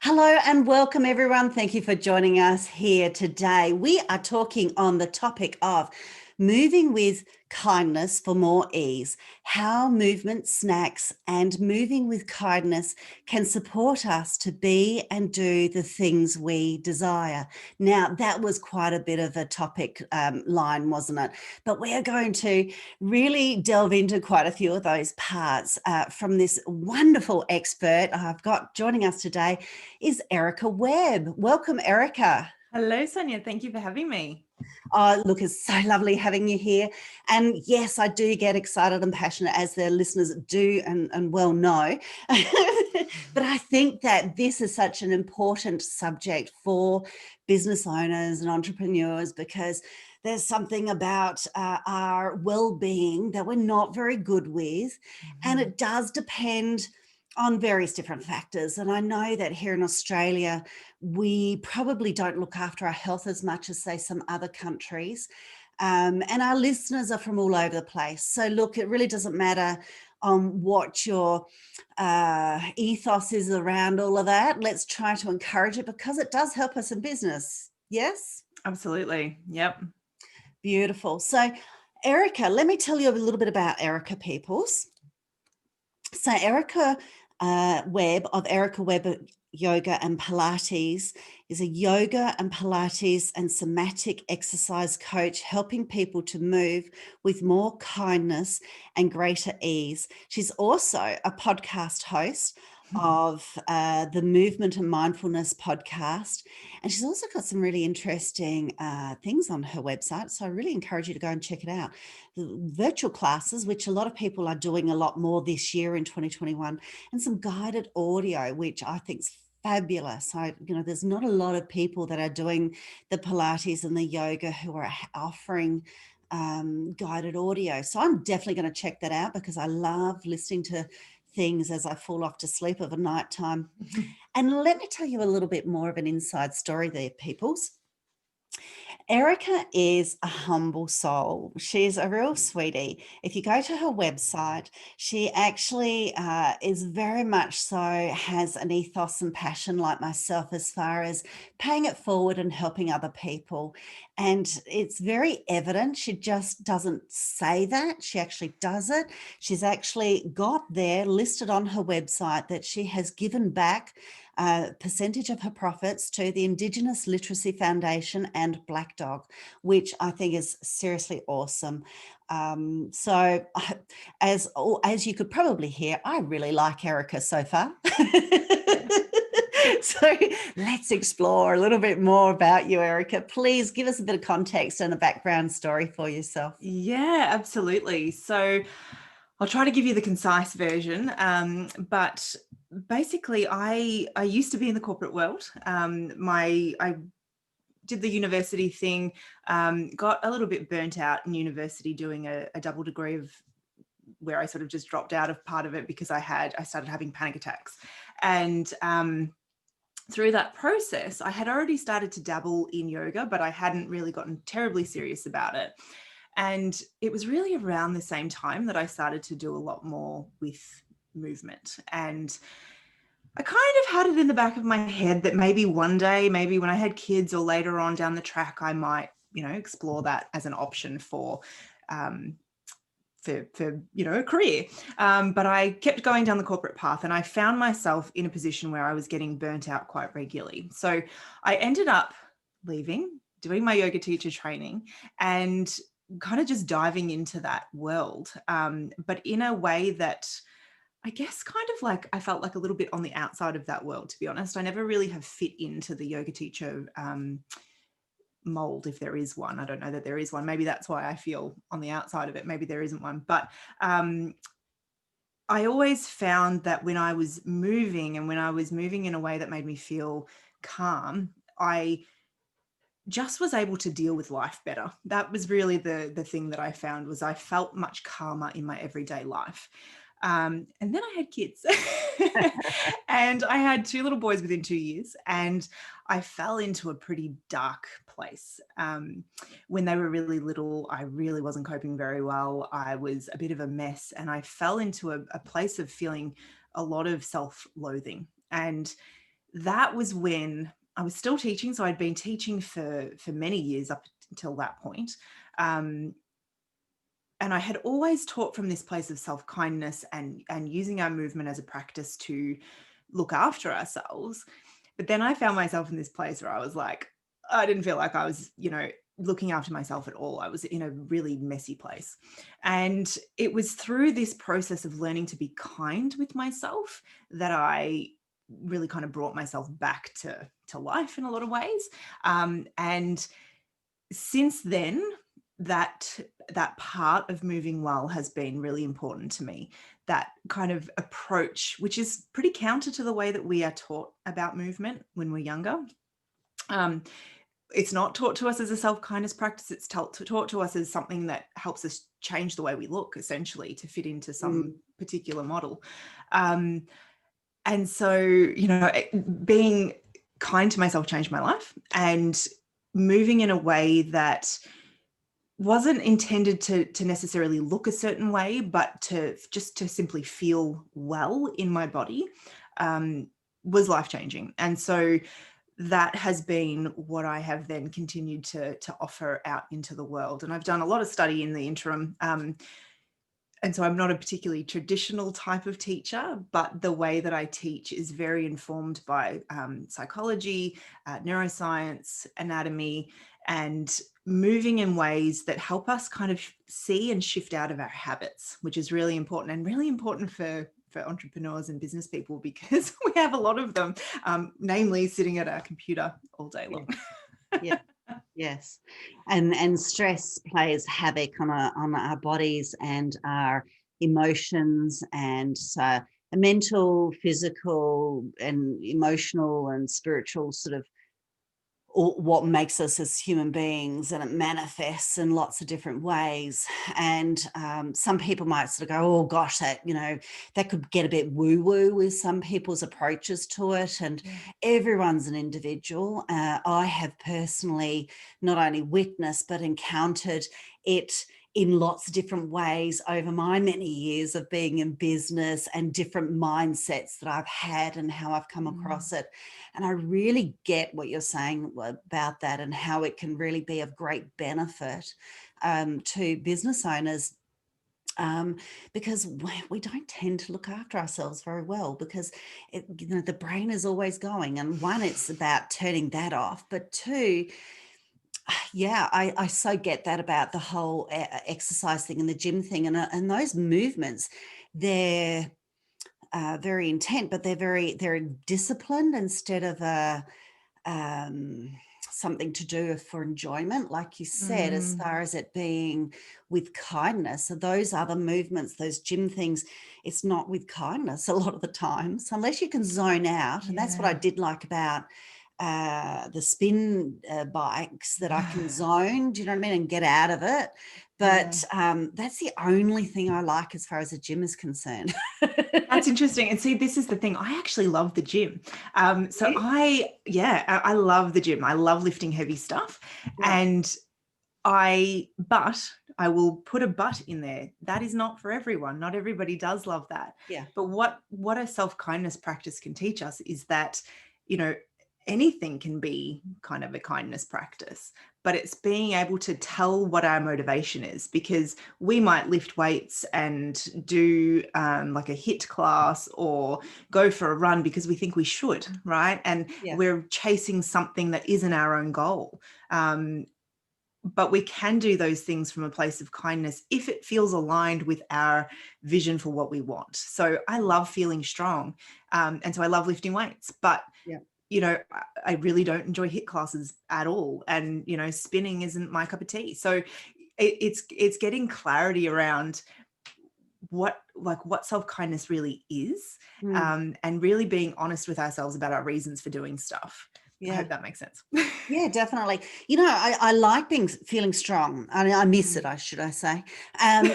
Hello and welcome everyone. Thank you for joining us here today. We are talking on the topic of moving with kindness for more ease, how movement, snacks, and moving with kindness can support us to be and do the things we desire. Now, that was quite a bit of a topic line, wasn't it? But we are going to really delve into quite a few of those parts from this wonderful expert I've got joining us today is Erica Webb. Welcome, Erica. Hello, Sonia. Thank you for having me. Oh, look, it's so lovely having you here. And yes, I do get excited and passionate, as the listeners do and well know. But I think that this is such an important subject for business owners and entrepreneurs because there's something about our well-being that we're not very good with. And it does depend on various different factors. And I know that here in Australia, we probably don't look after our health as much as, say, some other countries. And our listeners are from all over the place. So look, it really doesn't matter what your ethos is around all of that. Let's try to encourage it because it does help us in business. Yes? Absolutely. Yep. Beautiful. So Erica, let me tell you a little bit about Erica Peoples. So Erica Webb of Erica Webb Yoga and Pilates is a yoga and Pilates and somatic exercise coach, helping people to move with more kindness and greater ease. She's also a podcast host of the Movement and Mindfulness podcast. And she's also got some really interesting things on her website. So I really encourage you to go and check it out. The virtual classes, which a lot of people are doing a lot more this year in 2021, and some guided audio, which I think is fabulous. There's not a lot of people that are doing the Pilates and the yoga who are offering guided audio. So I'm definitely going to check that out because I love listening to things as I fall off to sleep of a night time. And let me tell you a little bit more of an inside story there, peoples. Erica is a humble soul. She's a real sweetie. If you go to her website, she actually is very much so, has an ethos and passion like myself as far as paying it forward and helping other people. And it's very evident. She just doesn't say that. She actually does it. She's actually got there listed on her website that she has given back a percentage of her profits to the Indigenous Literacy Foundation and Black Dog, which I think is seriously awesome. So as you could probably hear, I really like Erica so far. So let's explore a little bit more about you, Erica. Please give us a bit of context and a background story for yourself. Yeah, absolutely. So I'll try to give you the concise version. But basically, I used to be in the corporate world. I did the university thing, got a little bit burnt out in university doing a double degree of where I sort of just dropped out of part of it because I started having panic attacks. And through that process, I had already started to dabble in yoga, but I hadn't really gotten terribly serious about it. And it was really around the same time that I started to do a lot more with movement. And I kind of had it in the back of my head that maybe one day, maybe when I had kids or later on down the track, I might, explore that as an option for a career. But I kept going down the corporate path and I found myself in a position where I was getting burnt out quite regularly. So I ended up leaving, doing my yoga teacher training and kind of just diving into that world, but in a way that I guess kind of like I felt like a little bit on the outside of that world, to be honest. I never really have fit into the yoga teacher mold, if there is one. I don't know that there is one. Maybe that's why I feel on the outside of it. Maybe there isn't one. But I always found that when I was moving and when I was moving in a way that made me feel calm, I just was able to deal with life better. That was really the thing that I found, was I felt much calmer in my everyday life. And then I had kids and I had two little boys within 2 years, and I fell into a pretty dark place. When they were really little, I really wasn't coping very well. I was a bit of a mess, and I fell into a place of feeling a lot of self-loathing. And that was when I was still teaching. So I'd been teaching for many years up until that point. And I had always taught from this place of self-kindness and using our movement as a practice to look after ourselves. But then I found myself in this place where I was like, I didn't feel like I was, looking after myself at all. I was in a really messy place. And it was through this process of learning to be kind with myself that I really kind of brought myself back to life in a lot of ways. And since then, that part of moving well has been really important to me. That kind of approach, which is pretty counter to the way that we are taught about movement when we're younger. It's not taught to us as a self-kindness practice. It's taught to us as something that helps us change the way we look, essentially, to fit into some particular model. And so, being kind to myself changed my life, and moving in a way that wasn't intended to necessarily look a certain way, but to simply feel well in my body, was life-changing. And so that has been what I have then continued to offer out into the world. And I've done a lot of study in the interim. And so I'm not a particularly traditional type of teacher, but the way that I teach is very informed by psychology, neuroscience, anatomy, and moving in ways that help us kind of see and shift out of our habits, which is really important, and really important for entrepreneurs and business people, because we have a lot of them, namely sitting at our computer all day long. Yeah. Yes. And stress plays havoc on our bodies and our emotions, and so a mental, physical and emotional and spiritual sort of what makes us as human beings, and it manifests in lots of different ways. And some people might sort of go, oh gosh, that that could get a bit woo-woo with some people's approaches to it, and everyone's an individual. I have personally not only witnessed but encountered it in lots of different ways over my many years of being in business, and different mindsets that I've had and how I've come across it. And I really get what you're saying about that, and how it can really be of great benefit to business owners, because we don't tend to look after ourselves very well, because the brain is always going. And one, it's about turning that off, but two, yeah, I so get that about the whole exercise thing and the gym thing, and those movements, they're very intent, but they're disciplined instead of something to do for enjoyment, like you said, as far as it being with kindness. So those other movements, those gym things, it's not with kindness a lot of the times, unless you can zone out. And that's what I did like about the spin bikes, that I can zone, do you know what I mean, and get out of it. But that's the only thing I like as far as the gym is concerned. That's interesting. And see, this is the thing. I actually love the gym. So I love the gym. I love lifting heavy stuff. Yeah. But I will put a but in there. That is not for everyone. Not everybody does love that. Yeah. But what a self-kindness practice can teach us is that, anything can be kind of a kindness practice, but it's being able to tell what our motivation is, because we might lift weights and do like a HIIT class or go for a run because we think we should, right? And we're chasing something that isn't our own goal. But we can do those things from a place of kindness if it feels aligned with our vision for what we want. So I love feeling strong. And so I love lifting weights, but I really don't enjoy HIIT classes at all. And, spinning isn't my cup of tea. So it's getting clarity around what self-kindness really is, and really being honest with ourselves about our reasons for doing stuff. I hope that makes sense. Yeah, definitely. I like feeling strong. I miss it, should I say. And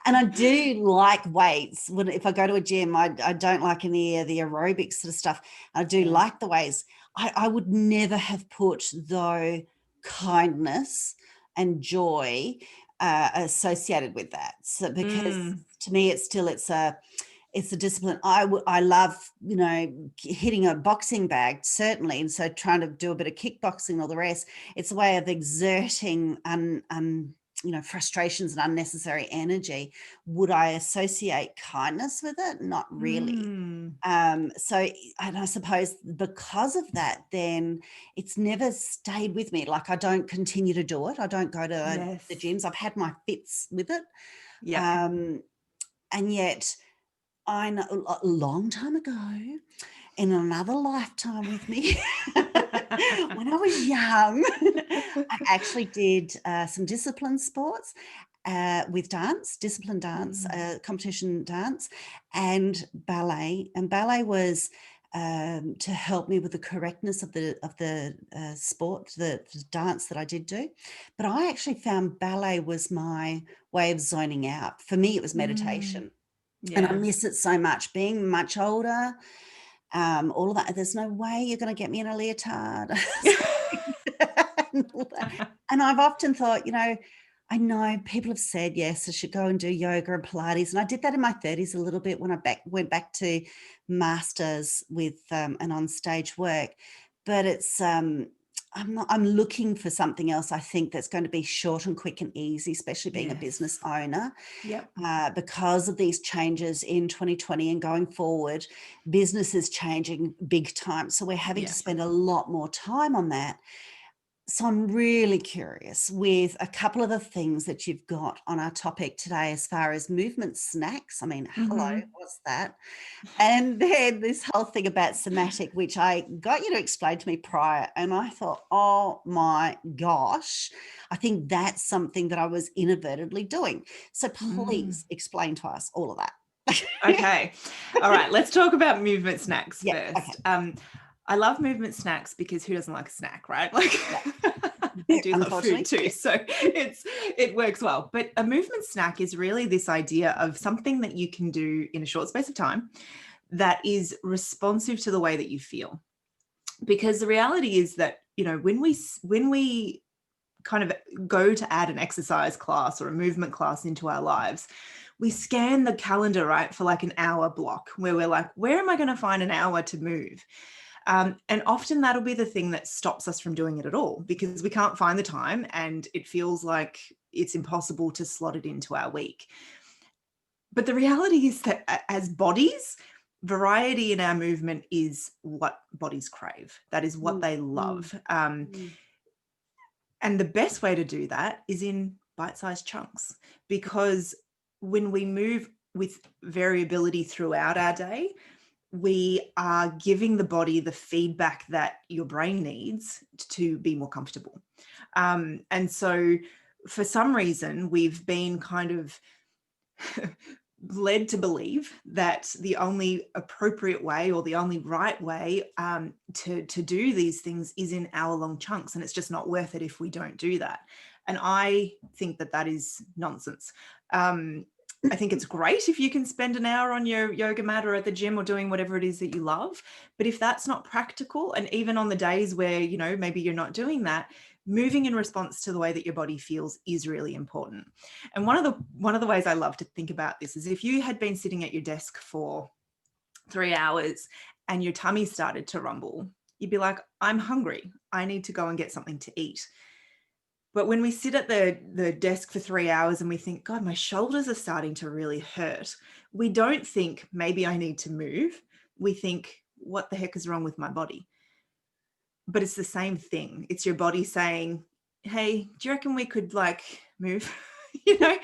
and I do like weights. If I go to a gym, I don't like any of the aerobics sort of stuff. I do like the weights. I would never have put, though, kindness and joy associated with that. So because to me, it's it's a discipline. I love, you know, hitting a boxing bag, certainly. And so trying to do a bit of kickboxing and all the rest, it's a way of exerting you know, frustrations and unnecessary energy. Would I associate kindness with it? Not really. So, and I suppose because of that, then it's never stayed with me. Like, I don't continue to do it. I don't go to the Yes. gyms. I've had my fits with it. Yeah. And yet I know a long time ago, in another lifetime with me, when I was young, I actually did some discipline sports with dance, discipline dance, competition dance, and ballet. And ballet was to help me with the correctness of the sport, the dance that I did do. But I actually found ballet was my way of zoning out. For me, it was meditation. And I Yeah. miss it so much. Being much older, all of that. There's no way you're going to get me in a leotard. And I've often thought, you know people have said, yes, I should go and do yoga and Pilates. And I did that in my 30s a little bit when I went back to masters with and on stage work. But it's I'm looking for something else, I think, that's going to be short and quick and easy, especially being a business owner. Yep. Because of these changes in 2020 and going forward, business is changing big time. So we're having to spend a lot more time on that. So I'm really curious with a couple of the things that you've got on our topic today as far as movement snacks. I mean, hello, what's that? And then this whole thing about somatic, which I got you to explain to me prior. And I thought, oh my gosh, I think that's something that I was inadvertently doing. So please explain to us all of that. Okay. All right. Let's talk about movement snacks Yeah. first. Okay. I love movement snacks because who doesn't like a snack, right? Like I do love food too. So it works well. But a movement snack is really this idea of something that you can do in a short space of time that is responsive to the way that you feel. Because the reality is that, you know, when we kind of go to add an exercise class or a movement class into our lives, we scan the calendar, right, for like an hour block where we're like, where am I going to find an hour to move? And often that'll be the thing that stops us from doing it at all because we can't find the time and it feels like it's impossible to slot it into our week. But the reality is that as bodies, variety in our movement is what bodies crave. That is what they love. And the best way to do that is in bite-sized chunks, because when we move with variability throughout our day, we are giving the body the feedback that your brain needs to be more comfortable. And so for some reason, we've been kind of led to believe that the only appropriate way or the only right way to do these things is in hour-long chunks, and it's just not worth it if we don't do that. And I think that that is nonsense. I think it's great if you can spend an hour on your yoga mat or at the gym or doing whatever it is that you love. But if that's not practical, and even on the days where, you know, maybe you're not doing that, moving in response to the way that your body feels is really important. And one of the ways I love to think about this is if you had been sitting at your desk for 3 hours and your tummy started to rumble, you'd be like, I'm hungry. I need to go and get something to eat. But when we sit at the desk for 3 hours and we think, God, my shoulders are starting to really hurt, we don't think maybe I need to move. We think, what the heck is wrong with my body? But it's the same thing. It's your body saying, hey, do you reckon we could like move? You know,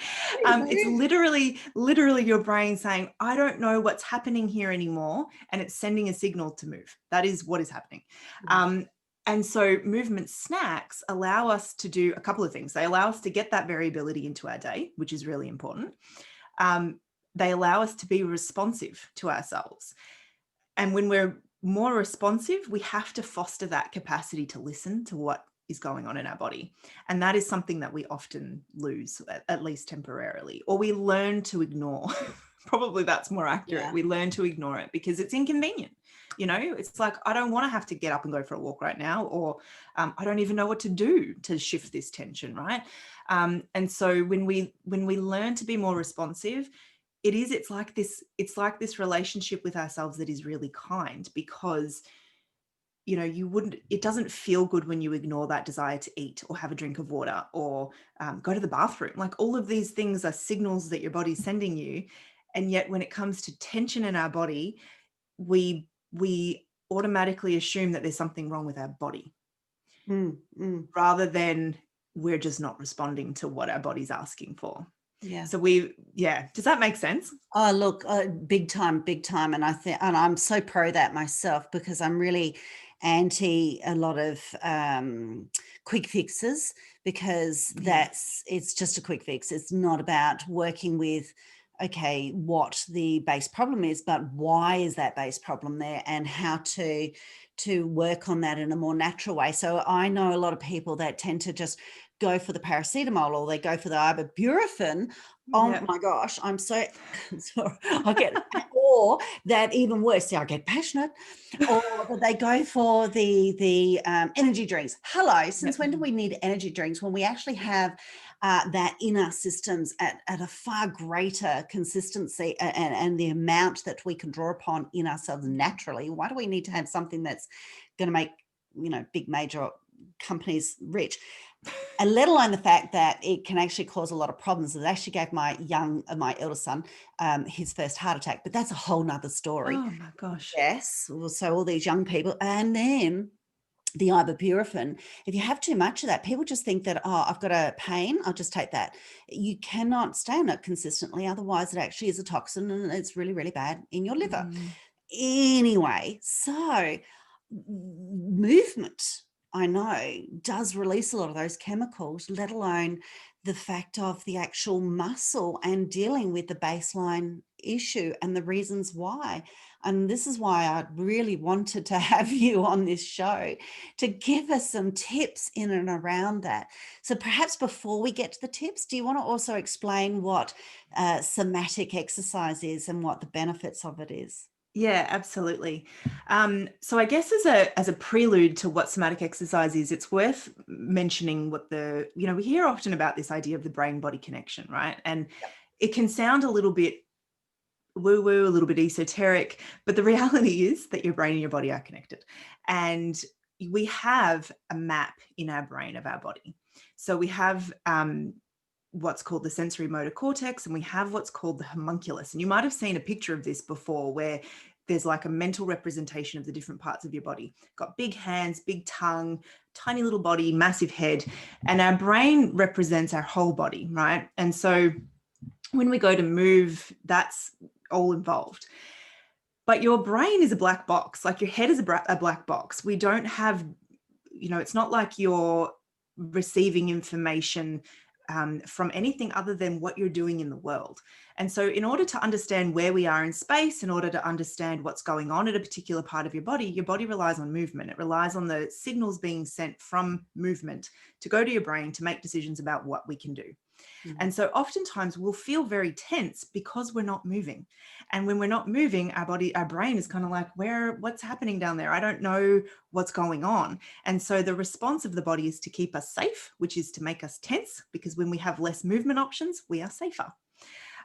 it's literally your brain saying, I don't know what's happening here anymore. And it's sending a signal to move. That is what is happening. And so movement snacks allow us to do a couple of things. They allow us to get that variability into our day, which is really important. They allow us to be responsive to ourselves. And when we're more responsive, we have to foster that capacity to listen to what is going on in our body. And that is something that we often lose, at least temporarily, or we learn to ignore. Probably that's more accurate. Yeah. We learn to ignore it because it's inconvenient. You know, it's like, I don't want to have to get up and go for a walk right now, or I don't even know what to do to shift this tension, right? And so when we learn to be more responsive, it is, it's like this relationship with ourselves that is really kind, because it doesn't feel good when you ignore that desire to eat or have a drink of water or go to the bathroom. Like, all of these things are signals that your body's sending you. And yet when it comes to tension in our body, we automatically assume that there's something wrong with our body, rather than we're just not responding to what our body's asking for. Yeah. So does that make sense? Oh, look, big time, big time. And I'm so pro that myself, because I'm really anti a lot of quick fixes, because it's just a quick fix. It's not about working with, okay, what the base problem is, but why is that base problem there, and how to work on that in a more natural way. So I know a lot of people that tend to just go for the paracetamol, or they go for the ibuprofen. Oh Yeah. my gosh, I'm so sorry. I get, or that even worse, see, I get passionate, or that they go for the energy drinks. Hello, since when do we need energy drinks when we actually have that in our systems at a far greater consistency and the amount that we can draw upon in ourselves naturally? Why do we need to have something that's going to make, big major companies rich? And let alone the fact that it can actually cause a lot of problems. It actually gave my eldest son his first heart attack, but that's a whole nother story. Oh my gosh. Yes. Well, so all these young people, and then the ibuprofen, if you have too much of that, people just think that, oh, I've got a pain, I'll just take that. You cannot stay on it consistently. Otherwise, it actually is a toxin, and it's really, really bad in your liver. Anyway, so movement, I know, does release a lot of those chemicals, let alone the fact of the actual muscle and dealing with the baseline issue and the reasons why. And this is why I really wanted to have you on this show, to give us some tips in and around that. So perhaps before we get to the tips, do you want to also explain what somatic exercise is and what the benefits of it is? Yeah, absolutely. So I guess as a prelude to what somatic exercise is, it's worth mentioning what we hear often about this idea of the brain-body connection, right? And it can sound a little bit woo-woo, a little bit esoteric, but the reality is that your brain and your body are connected. And we have a map in our brain of our body. So we have what's called the sensory motor cortex, and we have what's called the homunculus. And you might have seen a picture of this before, where there's like a mental representation of the different parts of your body. Got big hands, big tongue, tiny little body, massive head, and our brain represents our whole body, right? And so when we go to move, that's all involved. But your brain is a black box. Like, your head is a black box. We don't have, it's not like you're receiving information from anything other than what you're doing in the world. And so in order to understand where we are in space, in order to understand what's going on at a particular part of your body relies on movement. It relies on the signals being sent from movement to go to your brain to make decisions about what we can do. And so oftentimes we'll feel very tense because we're not moving. And when we're not moving, our brain is kind of like, what's happening down there? I don't know what's going on. And so the response of the body is to keep us safe, which is to make us tense, because when we have less movement options, we are safer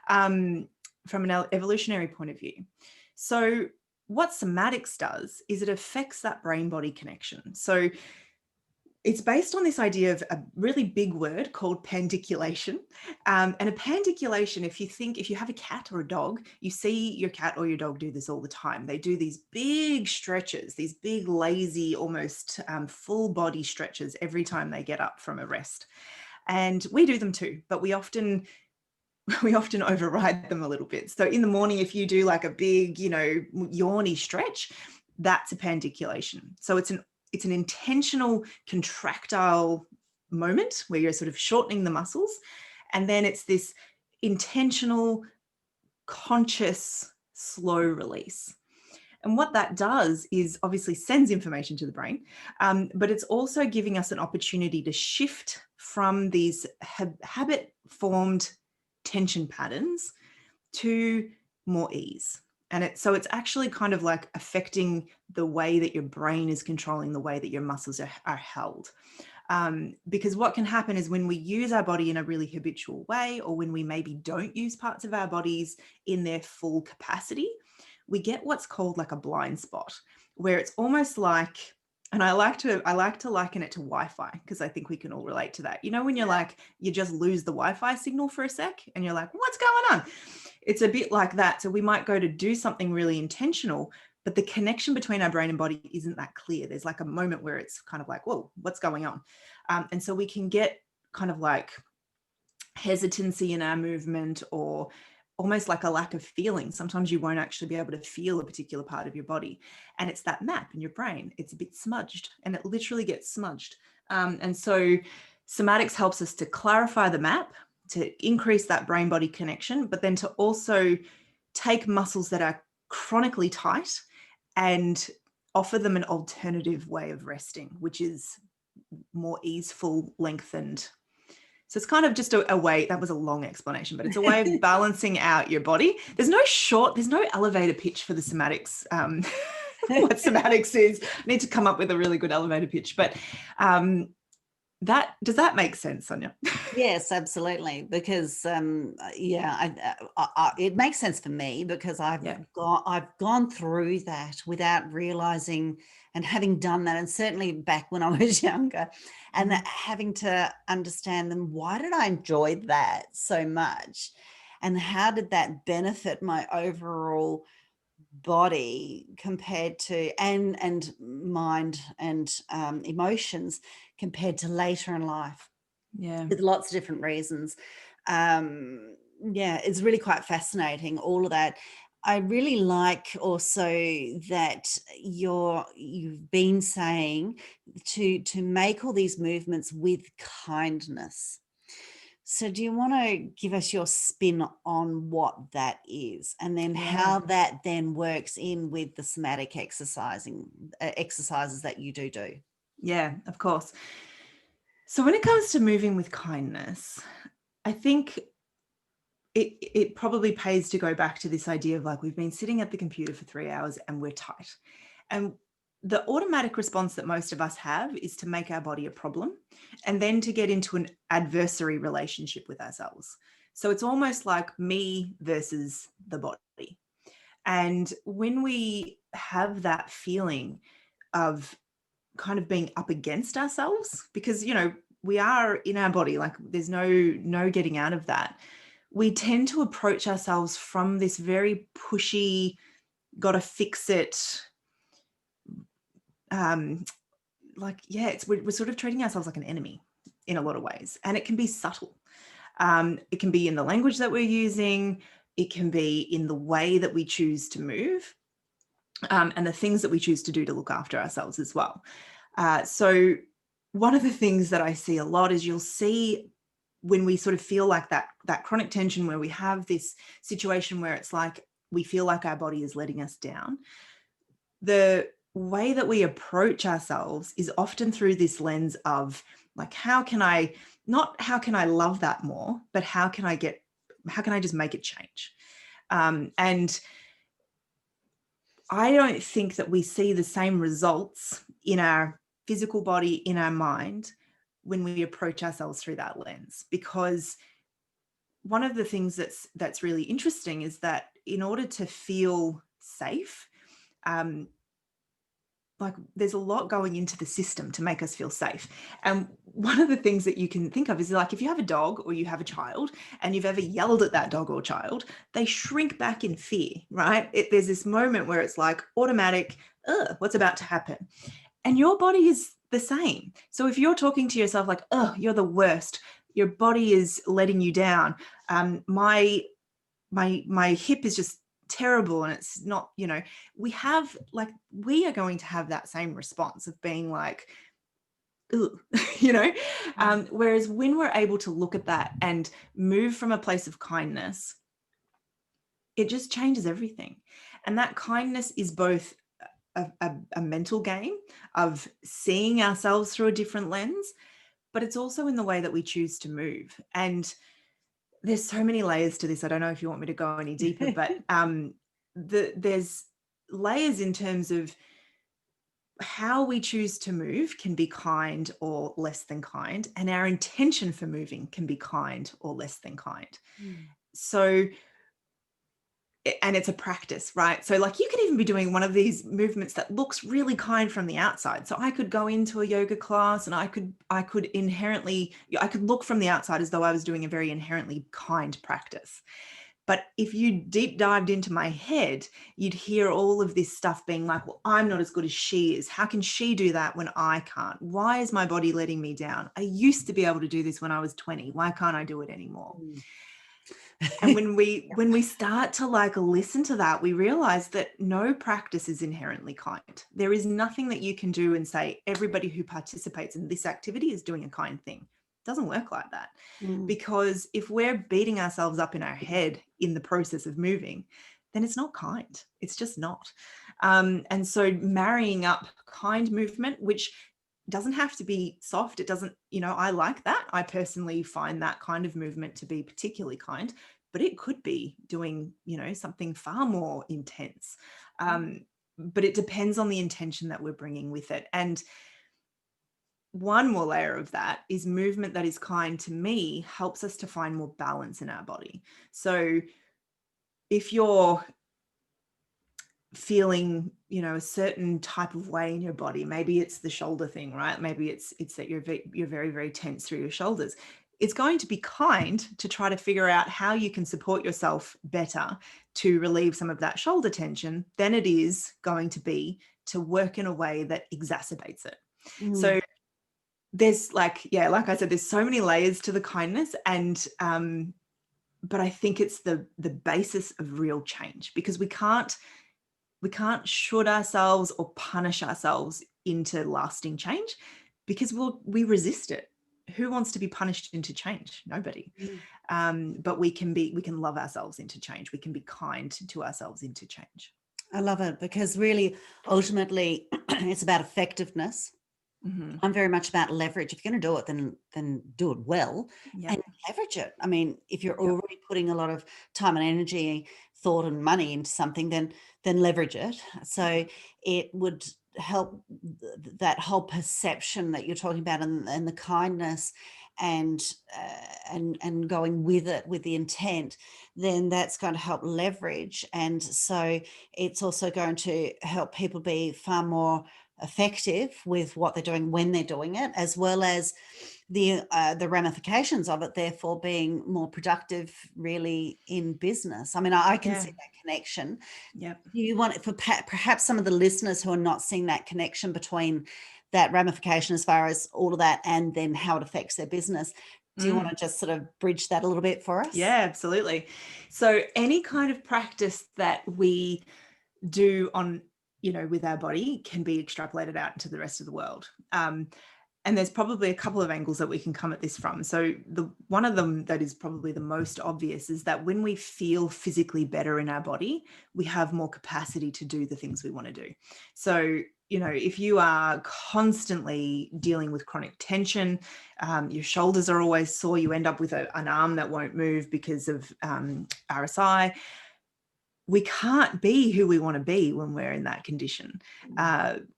from an evolutionary point of view. So what somatics does is it affects that brain-body connection. So it's based on this idea of a really big word called pandiculation. And a pandiculation, if you have a cat or a dog, you see your cat or your dog do this all the time. They do these big stretches, these big, lazy, almost full body stretches every time they get up from a rest. And we do them too, but we often override them a little bit. So in the morning, if you do like a big, yawny stretch, that's a pandiculation. So it's an intentional contractile moment where you're sort of shortening the muscles. And then it's this intentional, conscious, slow release. And what that does is obviously sends information to the brain, but it's also giving us an opportunity to shift from these habit-formed tension patterns to more ease. And so it's actually kind of like affecting the way that your brain is controlling the way that your muscles are held. Because what can happen is when we use our body in a really habitual way, or when we maybe don't use parts of our bodies in their full capacity, we get what's called like a blind spot, where it's almost like, and I like to liken it to Wi-Fi, because I think we can all relate to that. You know, when you're like, you just lose the Wi-Fi signal for a sec and you're like, what's going on? It's a bit like that. So we might go to do something really intentional, but the connection between our brain and body isn't that clear. There's like a moment where it's kind of like, whoa, what's going on? And so we can get kind of like hesitancy in our movement, or almost like a lack of feeling. Sometimes you won't actually be able to feel a particular part of your body. And it's that map in your brain. It's a bit smudged, and it literally gets smudged. And so somatics helps us to clarify the map, to increase that brain body connection, but then to also take muscles that are chronically tight and offer them an alternative way of resting, which is more easeful, lengthened. So it's kind of just a way, that was a long explanation, but it's a way of balancing out your body. There's no elevator pitch for the somatics. What somatics is, I need to come up with a really good elevator pitch, but does that make sense, Sonia? Yes, absolutely. Because it makes sense for me, because I've gone through that without realizing, and having done that, and certainly back when I was younger, and having to understand them. Why did I enjoy that so much, and how did that benefit my overall body compared to and mind and emotions compared to later in life, with lots of different reasons. It's really quite fascinating, all of that. I really like also that you've been saying to make all these movements with kindness. So do you want to give us your spin on what that is, and then how that then works in with the somatic exercises that you do? Yeah, of course. So when it comes to moving with kindness, I think it probably pays to go back to this idea of like, we've been sitting at the computer for 3 hours and we're tight. And the automatic response that most of us have is to make our body a problem, and then to get into an adversary relationship with ourselves. So it's almost like me versus the body. And when we have that feeling of kind of being up against ourselves, because, you know, we are in our body, like there's no getting out of that, we tend to approach ourselves from this very pushy, gotta fix it, we're sort of treating ourselves like an enemy in a lot of ways, and it can be subtle. It can be in the language that we're using, it can be in the way that we choose to move, and the things that we choose to do to look after ourselves as well. So one of the things that I see a lot is, you'll see when we sort of feel like that chronic tension, where we have this situation where it's like we feel like our body is letting us down, the way that we approach ourselves is often through this lens of like, how can I love that more, but how can I just make it change? And I don't think that we see the same results in our physical body, in our mind, when we approach ourselves through that lens. Because one of the things that's really interesting is that in order to feel safe, like there's a lot going into the system to make us feel safe. And one of the things that you can think of is like, if you have a dog or you have a child and you've ever yelled at that dog or child, they shrink back in fear, right? There's this moment where it's like automatic, what's about to happen? And your body is the same. So if you're talking to yourself like, oh, you're the worst, your body is letting you down. My hip is just terrible, and it's not, you know, we are going to have that same response of being like, ooh, you know, whereas when we're able to look at that and move from a place of kindness, it just changes everything. And that kindness is both a mental game of seeing ourselves through a different lens, but it's also in the way that we choose to move. And there's so many layers to this. I don't know if you want me to go any deeper, but there's layers in terms of how we choose to move can be kind or less than kind, and our intention for moving can be kind or less than kind. So, and it's a practice, right? So like you could even be doing one of these movements that looks really kind from the outside. So I could go into a yoga class and I could look from the outside as though I was doing a very inherently kind practice. But if you deep dived into my head, you'd hear all of this stuff being like, well, I'm not as good as she is. How can she do that when I can't? Why is my body letting me down? I used to be able to do this when I was 20. Why can't I do it anymore? And when we start to like listen to that, we realize that no practice is inherently kind. There is nothing that you can do and say everybody who participates in this activity is doing a kind thing. It doesn't work like that. Because if we're beating ourselves up in our head in the process of moving, then it's not kind. It's just not. And so marrying up kind movement, which doesn't have to be soft. It doesn't, I like that. I personally find that kind of movement to be particularly kind, but it could be doing, something far more intense. But it depends on the intention that we're bringing with it. And one more layer of that is movement that is kind to me helps us to find more balance in our body. So if you're feeling, a certain type of way in your body, maybe it's the shoulder thing, right? Maybe it's that you're very, very tense through your shoulders. It's going to be kind to try to figure out how you can support yourself better to relieve some of that shoulder tension than it is going to be to work in a way that exacerbates it. So there's like I said, there's so many layers to the kindness, and but I think it's the basis of real change, because we can't should ourselves or punish ourselves into lasting change, because we resist it. Who wants to be punished into change? Nobody. But we can love ourselves into change. We can be kind to ourselves into change. I love it, because really, ultimately, it's about effectiveness. I'm very much about leverage. If you're going to do it, then do it well and leverage it. I mean, if you're already putting a lot of time and energy, thought and money into something, then leverage it. So it would help that whole perception that you're talking about, and the kindness and going with it with the intent, then that's going to help leverage. And so it's also going to help people be far more effective with what they're doing when they're doing it, as well as the ramifications of it, therefore being more productive really in business. I mean, I can see that connection. Do you want, for perhaps some of the listeners who are not seeing that connection between that ramification as far as all of that and then how it affects their business, do you want to just sort of bridge that a little bit for us? Yeah, absolutely. So any kind of practice that we do on, with our body can be extrapolated out into the rest of the world. And there's probably a couple of angles that we can come at this from. So one of them that is probably the most obvious is that when we feel physically better in our body, we have more capacity to do the things we want to do. So, if you are constantly dealing with chronic tension, your shoulders are always sore, you end up with an arm that won't move because of RSI. We can't be who we want to be when we're in that condition.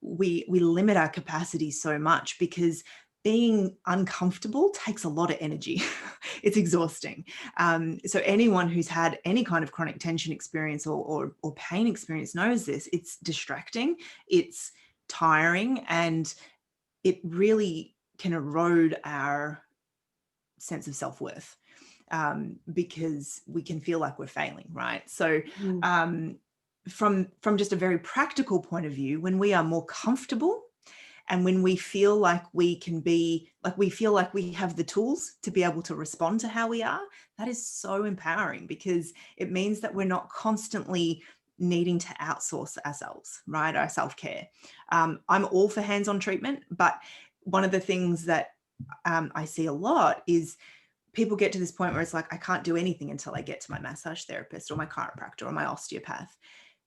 We limit our capacity so much because being uncomfortable takes a lot of energy. It's exhausting. So anyone who's had any kind of chronic tension experience or pain experience knows this. It's distracting, it's tiring, and it really can erode our sense of self-worth. Because we can feel like we're failing, right? So from just a very practical point of view, when we are more comfortable and when we feel like we can be, like we feel like we have the tools to be able to respond to how we are, that is so empowering, because it means that we're not constantly needing to outsource ourselves, right? Our self-care. I'm all for hands-on treatment, but one of the things that I see a lot is people get to this point where it's like, I can't do anything until I get to my massage therapist or my chiropractor or my osteopath.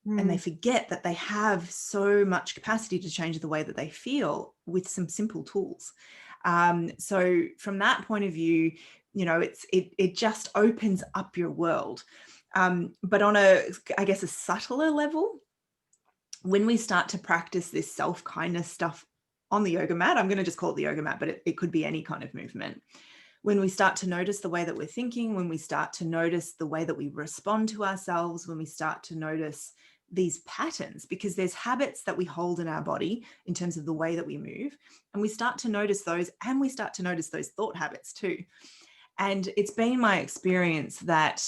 And they forget that they have so much capacity to change the way that they feel with some simple tools. So from that point of view, it just opens up your world. But on a subtler level, when we start to practice this self-kindness stuff on the yoga mat, I'm going to just call it the yoga mat, but it could be any kind of movement. When we start to notice the way that we're thinking, when we start to notice the way that we respond to ourselves, when we start to notice these patterns, because there's habits that we hold in our body in terms of the way that we move, and we start to notice those, and we start to notice those thought habits too. And it's been my experience that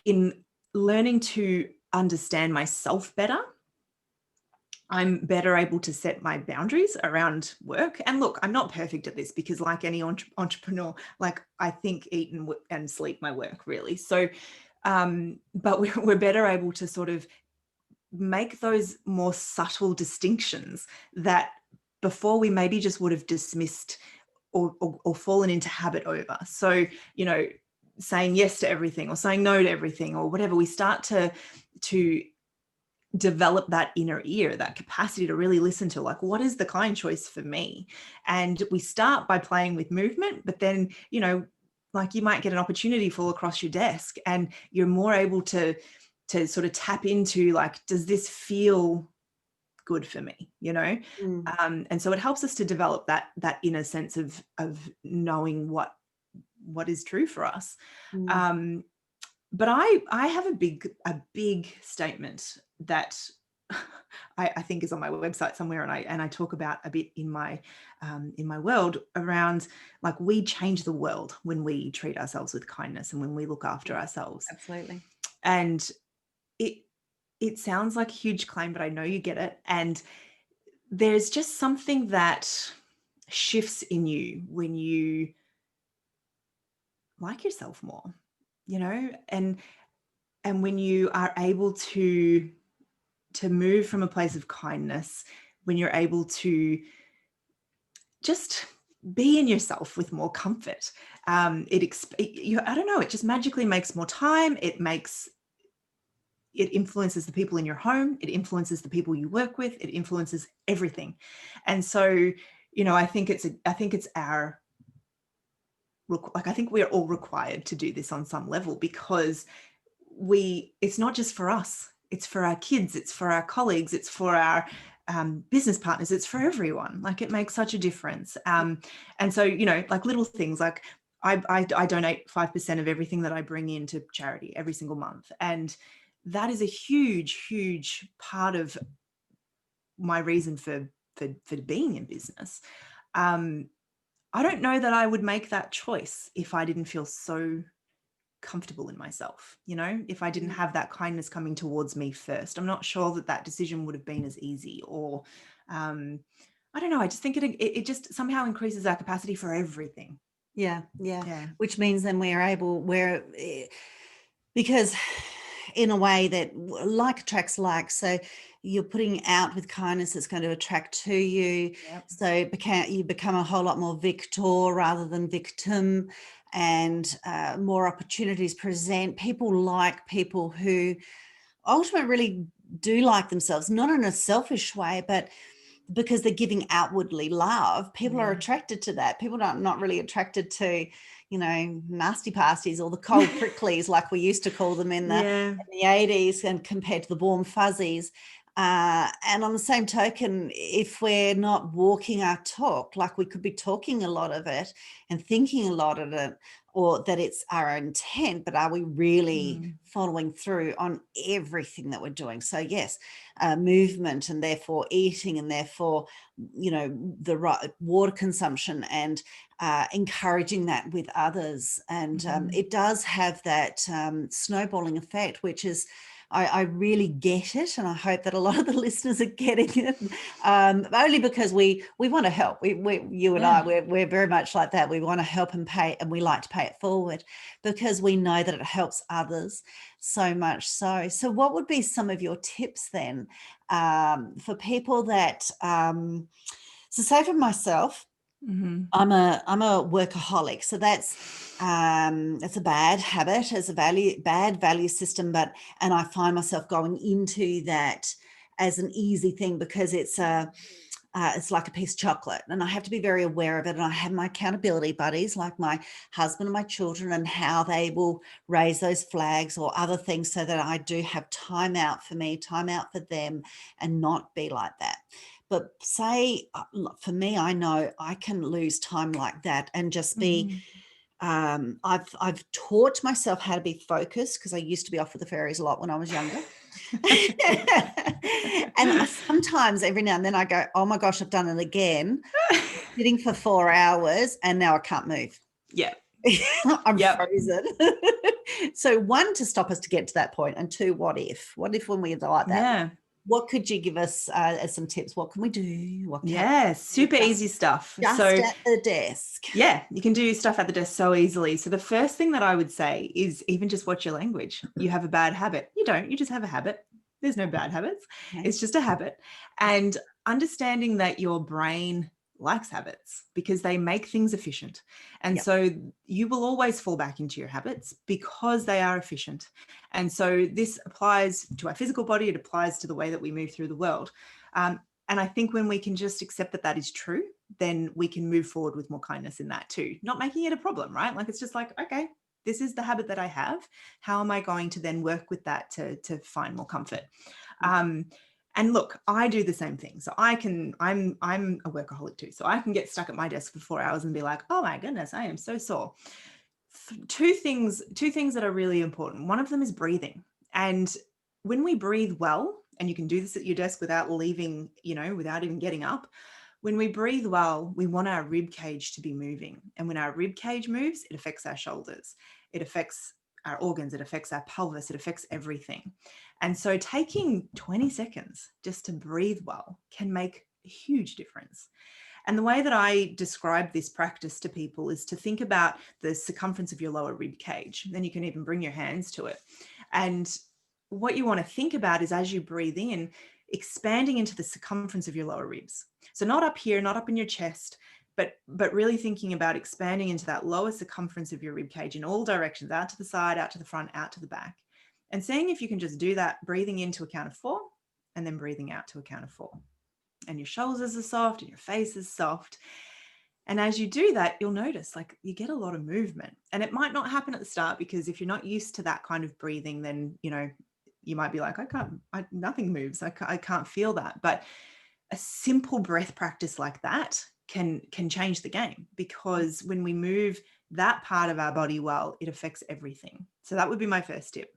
in learning to understand myself better, I'm better able to set my boundaries around work. And look, I'm not perfect at this, because like any entrepreneur, like I think, eat and sleep my work, really. So, but we're better able to sort of make those more subtle distinctions that before we maybe just would have dismissed or fallen into habit over. So, you know, saying yes to everything or saying no to everything or whatever, we start to develop that inner ear, that capacity to really listen to, like, what is the kind choice for me? And we start by playing with movement, but then, you know, like you might get an opportunity fall across your desk and you're more able to sort of tap into, like, does this feel good for me, you know? And so it helps us to develop that inner sense of knowing what is true for us. But I have a big statement that I think is on my website somewhere, and I talk about a bit in my world around, like, we change the world when we treat ourselves with kindness and when we look after ourselves. Absolutely. And it sounds like a huge claim, but I know you get it. And there's just something that shifts in you when you like yourself more, you know, and when you are able to move from a place of kindness, when you're able to just be in yourself with more comfort, I don't know, it just magically makes more time. It influences the people in your home. It influences the people you work with. It influences everything. And so, you know, I think our, like, I think we're all required to do this on some level, because it's not just for us, it's for our kids, it's for our colleagues, it's for our business partners, it's for everyone. Like, it makes such a difference. And so, you know, like little things, like I donate 5% of everything that I bring into charity every single month. And that is a huge part of my reason for being in business. I don't know that I would make that choice if I didn't feel so comfortable in myself, you know, if I didn't have that kindness coming towards me first. I'm not sure that decision would have been as easy, or I don't know, I just think it just somehow increases our capacity for everything. Yeah. Which means then because in a way that like attracts like, so you're putting out with kindness, it's going to attract to you. Yep. So you become a whole lot more victor rather than victim, and more opportunities present. People like people who ultimately really do like themselves, not in a selfish way, but because they're giving outwardly love. People are attracted to that. People are not really attracted to, you know, nasty pasties or the cold pricklies, like we used to call them in the 80s, and compared to the warm fuzzies. And on the same token, if we're not walking our talk, like we could be talking a lot of it and thinking a lot of it, or that it's our intent, but are we really following through on everything that we're doing? So yes, movement, and therefore eating, and therefore, you know, the right water consumption, and encouraging that with others. And it does have that snowballing effect, which is, I really get it, and I hope that a lot of the listeners are getting it, only because we want to help. You and I, we're very much like that. We want to help and pay, and we like to pay it forward because we know that it helps others so much. So what would be some of your tips then for people that, so say for myself, I'm a workaholic, so that's it's a bad habit, it's a bad value system, and I find myself going into that as an easy thing because it's it's like a piece of chocolate, and I have to be very aware of it. And I have my accountability buddies like my husband and my children, and how they will raise those flags or other things, so that I do have time out for me, time out for them, and not be like that. But say, for me, I know I can lose time like that and just be, I've taught myself how to be focused, because I used to be off with the fairies a lot when I was younger. And sometimes every now and then I go, oh my gosh, I've done it again, sitting for 4 hours, and now I can't move. Yeah. I'm frozen. So one, to stop us to get to that point, and two, what if when we are like that? Yeah. What could you give us as some tips? What can we do? What can super easy stuff. Just so at the desk. Yeah, you can do stuff at the desk so easily. So the first thing that I would say is even just watch your language. You have a bad habit. You don't, you just have a habit. There's no bad habits. Okay. It's just a habit. And understanding that your brain likes habits because they make things efficient. And so you will always fall back into your habits because they are efficient. And so this applies to our physical body. It applies to the way that we move through the world. And I think when we can just accept that that is true, then we can move forward with more kindness in that too, not making it a problem, right? Like, it's just like, okay, this is the habit that I have. How am I going to then work with that to find more comfort? And look, I do the same thing. So I'm a workaholic too. So I can get stuck at my desk for 4 hours and be like, oh my goodness, I am so sore. Two things that are really important. One of them is breathing. And when we breathe well, and you can do this at your desk without leaving, without even getting up. When we breathe well, we want our rib cage to be moving. And when our rib cage moves, it affects our shoulders. It affects our organs. It affects our pelvis. It affects everything. And so taking 20 seconds just to breathe well can make a huge difference. And the way that I describe this practice to people is to think about the circumference of your lower rib cage. Then you can even bring your hands to it. And what you want to think about is, as you breathe in, expanding into the circumference of your lower ribs. So not up here, not up in your chest, but really thinking about expanding into that lower circumference of your rib cage in all directions, out to the side, out to the front, out to the back. And seeing if you can just do that, breathing in to a count of 4 and then breathing out to a count of 4. And your shoulders are soft and your face is soft. And as you do that, you'll notice like you get a lot of movement. And it might not happen at the start, because if you're not used to that kind of breathing, then, you might be like, nothing moves. I can't feel that. But a simple breath practice like that can change the game, because when we move that part of our body well, it affects everything. So that would be my first tip.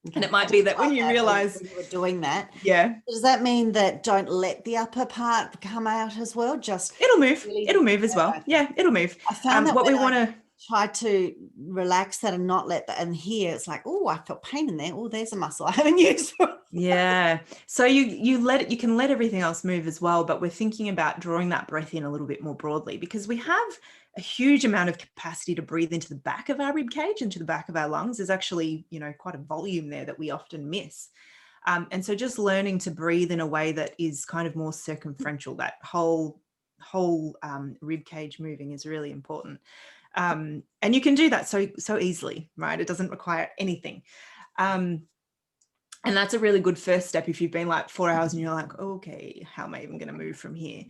Okay. And it might be that when you realize you were doing that. Yeah. Does that mean that don't let the upper part come out as well? Just it'll move. Really, it'll move as well. Yeah, it'll move. I found that what we want to try to relax that and not let that, and here it's like, oh, I felt pain in there. Oh, there's a muscle I haven't used. Yeah. So you can let everything else move as well, but we're thinking about drawing that breath in a little bit more broadly, because we have a huge amount of capacity to breathe into the back of our rib cage, into the back of our lungs. There's actually, quite a volume there that we often miss. And so just learning to breathe in a way that is kind of more circumferential, that whole rib cage moving is really important. And you can do that so easily, right? It doesn't require anything. And that's a really good first step if you've been like 4 hours and you're like, okay, how am I even going to move from here?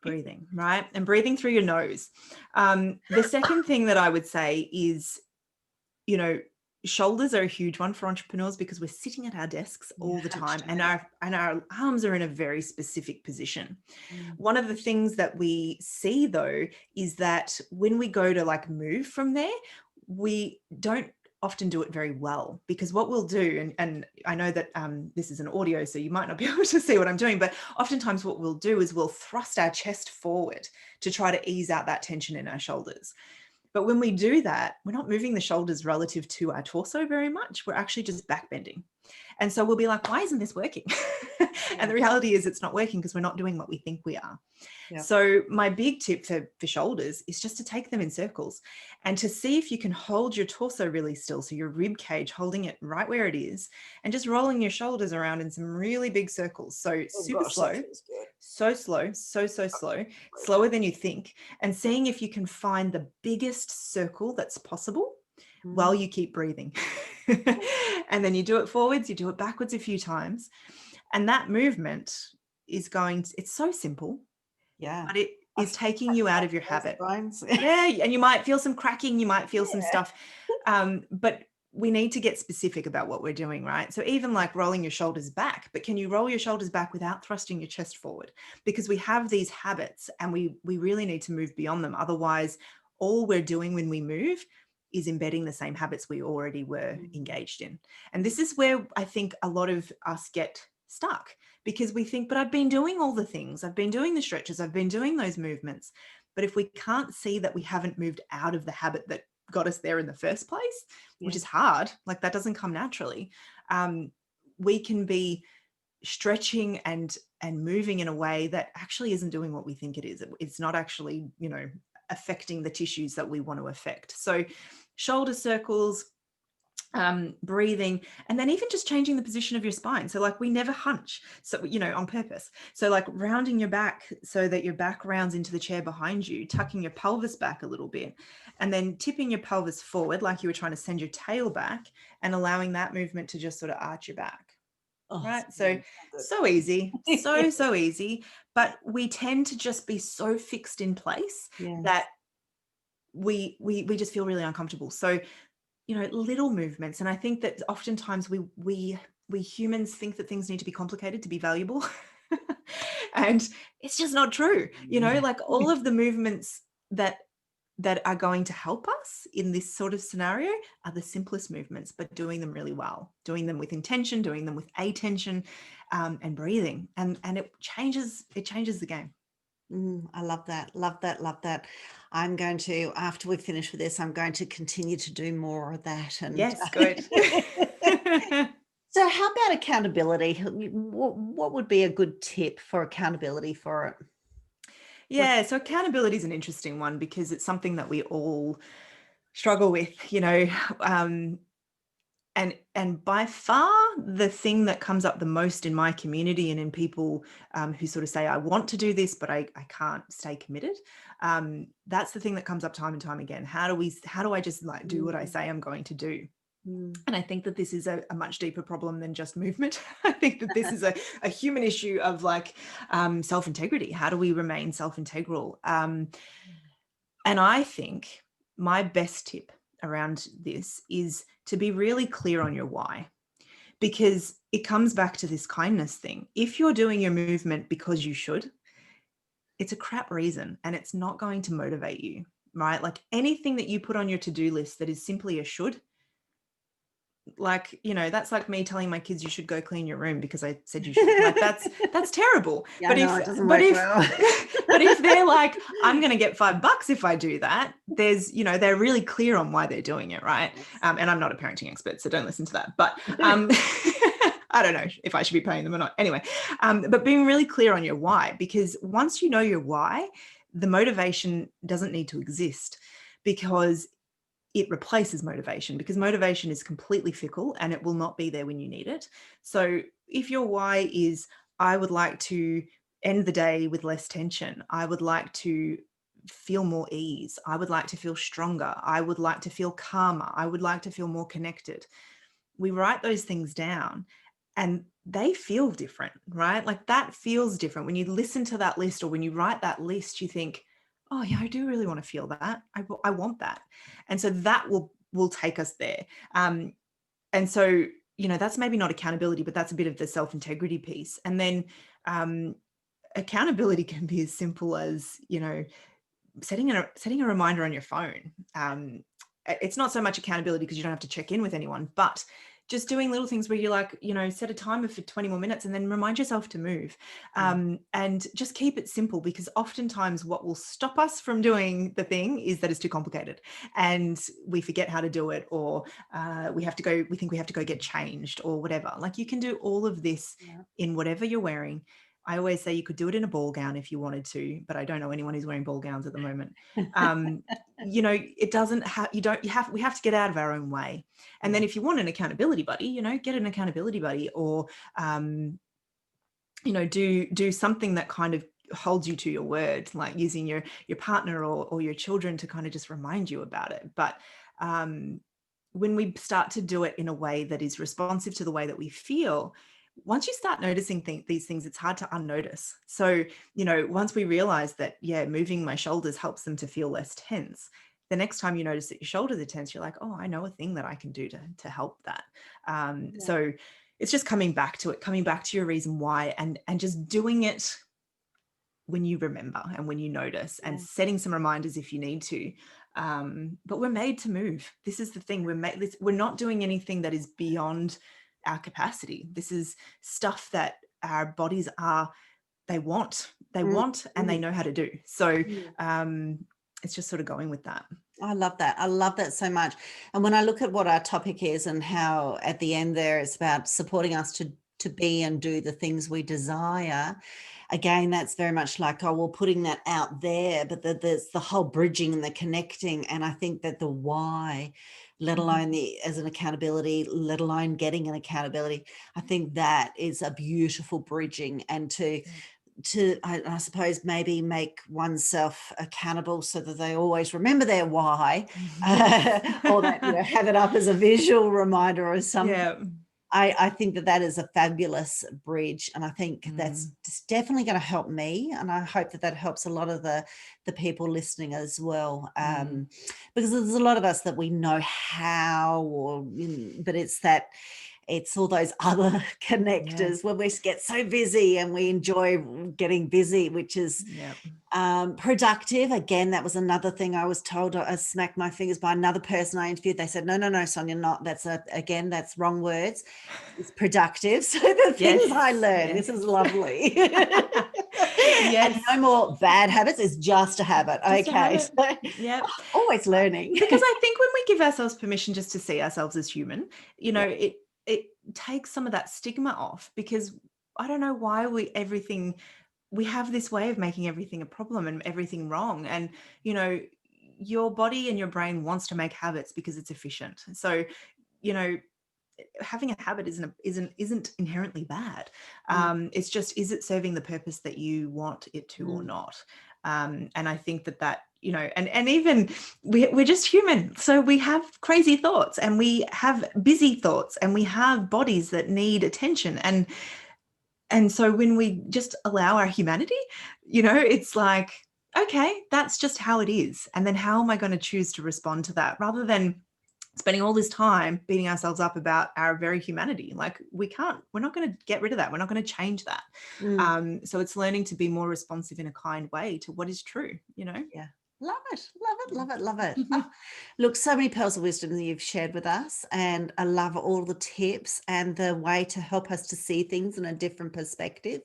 Breathing, right? And breathing through your nose. The second thing that I would say is, shoulders are a huge one for entrepreneurs, because we're sitting at our desks all the time, and our arms are in a very specific position. One of the things that we see though is that when we go to like move from there, we don't often do it very well, because what we'll do, and I know that this is an audio, so you might not be able to see what I'm doing, but oftentimes what we'll do is we'll thrust our chest forward to try to ease out that tension in our shoulders. But when we do that, we're not moving the shoulders relative to our torso very much. We're actually just back bending. And so we'll be like, why isn't this working? And the reality is it's not working because we're not doing what we think we are. Yeah. So my big tip for shoulders is just to take them in circles and to see if you can hold your torso really still. So your rib cage, holding it right where it is, and just rolling your shoulders around in some really big circles. So super slow, so slow, so slow, slower than you think, and seeing if you can find the biggest circle that's possible while you keep breathing. And then you do it forwards, you do it backwards a few times. And that movement it's so simple, Yeah. but it I is taking you out of your habit. bones. Yeah, and you might feel some cracking, you might feel some Yeah. stuff, but we need to get specific about what we're doing, right? So even like rolling your shoulders back, but can you roll your shoulders back without thrusting your chest forward? Because we have these habits and we really need to move beyond them. Otherwise, all we're doing when we move is embedding the same habits we already were engaged in. And this is where I think a lot of us get stuck, because we think, but I've been doing all the things, I've been doing the stretches, I've been doing those movements. But if we can't see that we haven't moved out of the habit that got us there in the first place, which is hard, like that doesn't come naturally, we can be stretching and moving in a way that actually isn't doing what we think it is. It's not actually, affecting the tissues that we want to affect. So shoulder circles, breathing, and then even just changing the position of your spine. So like we never hunch, so on purpose. So like rounding your back so that your back rounds into the chair behind you, tucking your pelvis back a little bit, and then tipping your pelvis forward like you were trying to send your tail back, and allowing that movement to just sort of arch your back. Oh, Right. So easy, so easy, but we tend to just be so fixed in place that we just feel really uncomfortable. So little movements. And I think that oftentimes we humans think that things need to be complicated to be valuable. And it's just not true. Like all of the movements that are going to help us in this sort of scenario are the simplest movements, but doing them really well, doing them with intention, doing them with attention, and breathing. And it changes the game. I love that. Love that. Love that. I'm going to, after we finish with this, I'm going to continue to do more of that. And Yes, good. so how about accountability? What would be a good tip for accountability for it? Yeah, so accountability is an interesting one because it's something that we all struggle with, and by far the thing that comes up the most in my community and in people who sort of say, I want to do this, but I can't stay committed. That's the thing that comes up time and time again. How do I just like do what I say I'm going to do? And I think that this is a much deeper problem than just movement. I think that this is a human issue of like self-integrity. How do we remain self-integral? And I think my best tip around this is to be really clear on your why, because it comes back to this kindness thing. If you're doing your movement because you should, it's a crap reason and it's not going to motivate you, right? Like anything that you put on your to-do list that is simply a should, like, that's like me telling my kids you should go clean your room because I said you should. Like that's terrible. Yeah, but no, it doesn't work well. but if they're like, I'm going to get $5 if I do that, there's, they're really clear on why they're doing it, right? And I'm not a parenting expert, so don't listen to that. But I don't know if I should be paying them or not. Anyway, but being really clear on your why, because once you know your why, the motivation doesn't need to exist, because it replaces motivation, because motivation is completely fickle and it will not be there when you need it. So if your why is, I would like to end the day with less tension, I would like to feel more ease, I would like to feel stronger, I would like to feel calmer, I would like to feel more connected. We write those things down and they feel different, right? Like that feels different. When you listen to that list or when you write that list, you think, oh yeah, I do really want to feel that. I want that. And so that will take us there. And so, that's maybe not accountability, but that's a bit of the self-integrity piece. And then accountability can be as simple as, setting a reminder on your phone. It's not so much accountability because you don't have to check in with anyone, but just doing little things where you're like, set a timer for 20 more minutes and then remind yourself to move, and just keep it simple, because oftentimes what will stop us from doing the thing is that it's too complicated and we forget how to do it, or we think we have to go get changed or whatever. Like you can do all of this in whatever you're wearing. I always say you could do it in a ball gown if you wanted to, but I don't know anyone who's wearing ball gowns at the moment. It doesn't have, we have to get out of our own way. And then if you want an accountability buddy, get an accountability buddy, or, do something that kind of holds you to your word, like using your partner or your children to kind of just remind you about it. But when we start to do it in a way that is responsive to the way that we feel, once you start noticing these things, it's hard to unnotice. So, once we realize that, moving my shoulders helps them to feel less tense, the next time you notice that your shoulders are tense, you're like, oh, I know a thing that I can do to help that. So it's just coming back to your reason why, and just doing it when you remember and when you notice, and setting some reminders if you need to. But we're made to move. This is the thing. We're not doing anything that is beyond our capacity. This is stuff that our bodies they want, and they know how to do. So it's just sort of going with that. I love that. I love that so much. And when I look at what our topic is and how at the end there it's about supporting us to be and do the things we desire, again, that's very much like, oh, well, putting that out there, but there's the whole bridging and the connecting. And I think that the why, let alone as an accountability, let alone getting an accountability, I think that is a beautiful bridging, and I suppose maybe make oneself accountable so that they always remember their why, or that, have it up as a visual reminder or something. Yeah. I think that is a fabulous bridge, and I think that's definitely going to help me, and I hope that helps a lot of the people listening as well, because there's a lot of us that we know how, but it's all those other connectors when we get so busy, and we enjoy getting busy, which is productive. Again, that was another thing I was told. I smacked my fingers by another person I interviewed. They said, no, Sonia, that's wrong words. It's productive. So the things I learned, this is lovely. And no more bad habits. It's just a habit. So, always learning. Because I think when we give ourselves permission just to see ourselves as human, it takes some of that stigma off, because I don't know why we have this way of making everything a problem and everything wrong. And, your body and your brain wants to make habits because it's efficient. So, having a habit isn't inherently bad. It's just, is it serving the purpose that you want it to or not? And I think that and even we're just human, so we have crazy thoughts, and we have busy thoughts, and we have bodies that need attention, and so when we just allow our humanity, it's like, okay, that's just how it is, and then how am I going to choose to respond to that, rather than spending all this time beating ourselves up about our very humanity. Like, we're not going to get rid of that. We're not going to change that. So it's learning to be more responsive in a kind way to what is true, Yeah. Love it. Oh, look, so many pearls of wisdom that you've shared with us, and I love all the tips and the way to help us to see things in a different perspective,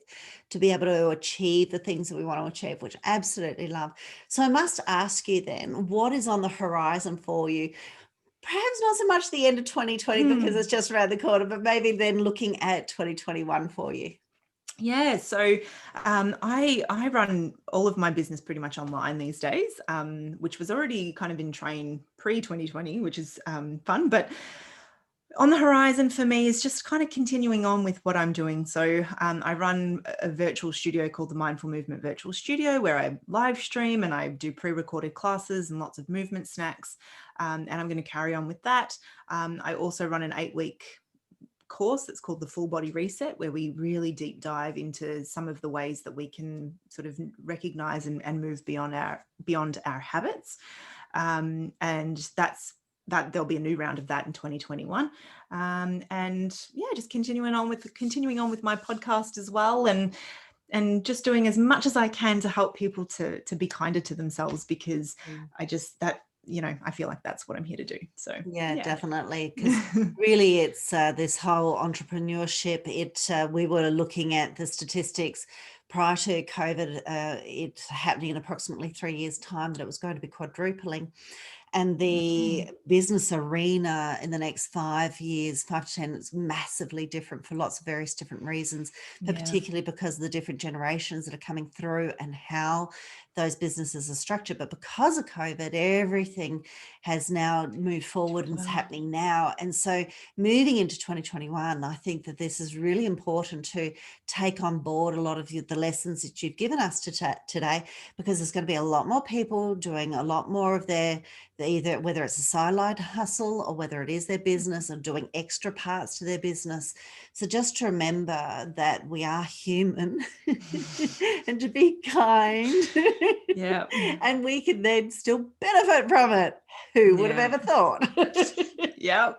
to be able to achieve the things that we want to achieve, which I absolutely love. So I must ask you then, what is on the horizon for you? Perhaps not so much the end of 2020 because it's just around the corner, but maybe then looking at 2021 for you. Yeah, so I run all of my business pretty much online these days, which was already kind of in train pre-2020, which is fun. But on the horizon for me is just kind of continuing on with what I'm doing. So I run a virtual studio called the Mindful Movement Virtual Studio, where I live stream and I do pre-recorded classes and lots of movement snacks. And I'm going to carry on with that. I also run an 8-week course that's called the Full Body Reset, where we really deep dive into some of the ways that we can sort of recognize and move beyond our habits. And that there'll be a new round of that in 2021. And yeah, just continuing on with my podcast as well, and just doing as much as I can to help people to be kinder to themselves, because I feel like that's what I'm here to do. So yeah. Definitely, because really it's this whole entrepreneurship. We were looking at the statistics prior to COVID, it happening in approximately 3 years' time, that it was going to be quadrupling. And the business arena in the next 5 years, 5 to 10, is massively different for lots of various different reasons, but particularly because of the different generations that are coming through and how those businesses are structured. But because of COVID, everything has now moved forward and it's Wow. happening now. And so moving into 2021, I think that this is really important to take on board a lot of the lessons that you've given us today, because there's going to be a lot more people doing a lot more of their either, whether it's a sideline hustle or whether it is their business, or doing extra parts to their business. So just to remember that we are human and to be kind. Yeah. And we can then still benefit from it. Who would have Yeah. ever thought? Yeah.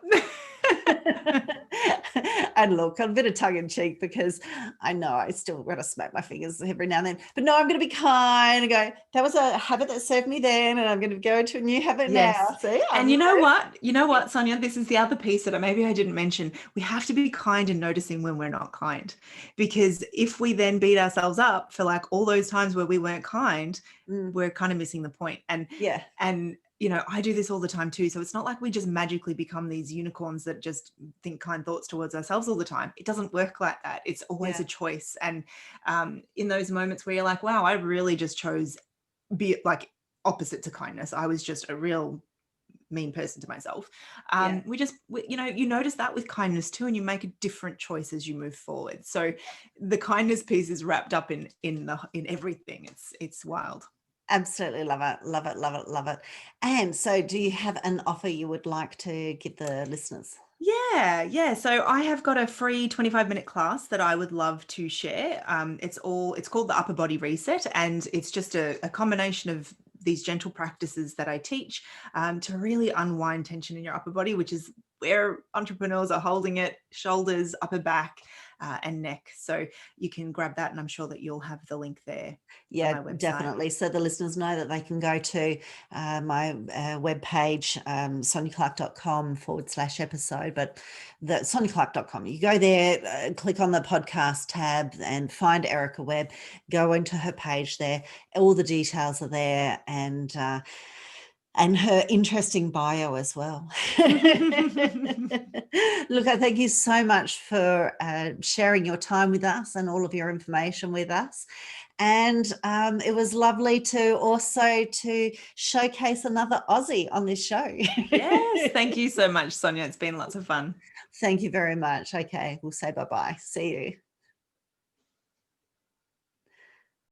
And look, a bit of tongue in cheek, because I know I still want to smack my fingers every now and then, but no, I'm going to be kind and go, that was a habit that served me then, and I'm going to go into a new habit now. Yes. See, And you know what, Sonia, this is the other piece that maybe I didn't mention. We have to be kind and noticing when we're not kind, because if we then beat ourselves up for like all those times where we weren't kind, we're kind of missing the point. And yeah. you know, I do this all the time too. So it's not like we just magically become these unicorns that just think kind thoughts towards ourselves all the time. It doesn't work like that. It's always a choice. And in those moments where you're like, wow, I really just chose be like opposite to kindness. I was just a real mean person to myself. You know, you notice that with kindness too, and you make a different choice as you move forward. So the kindness piece is wrapped up in everything. It's wild. Absolutely love it. Love it. Love it. Love it. And so do you have an offer you would like to give the listeners? Yeah. So I have got a free 25-minute class that I would love to share. It's called the Upper Body Reset, and it's just a combination of these gentle practices that I teach to really unwind tension in your upper body, which is where entrepreneurs are holding it: shoulders, upper back, and neck. So you can grab that, and I'm sure that you'll have the link there. Yeah, On my website. definitely. So the listeners know that they can go to my webpage, soniaclark.com/episode, but the soniaclark.com. You go there, click on the podcast tab and find Erica Webb, go into her page there. All the details are there, and her interesting bio as well. Look, I thank you so much for sharing your time with us and all of your information with us. And it was lovely to also to showcase another Aussie on this show. Yes, thank you so much, Sonia. It's been lots of fun. Thank you very much. Okay, we'll say bye-bye. See you.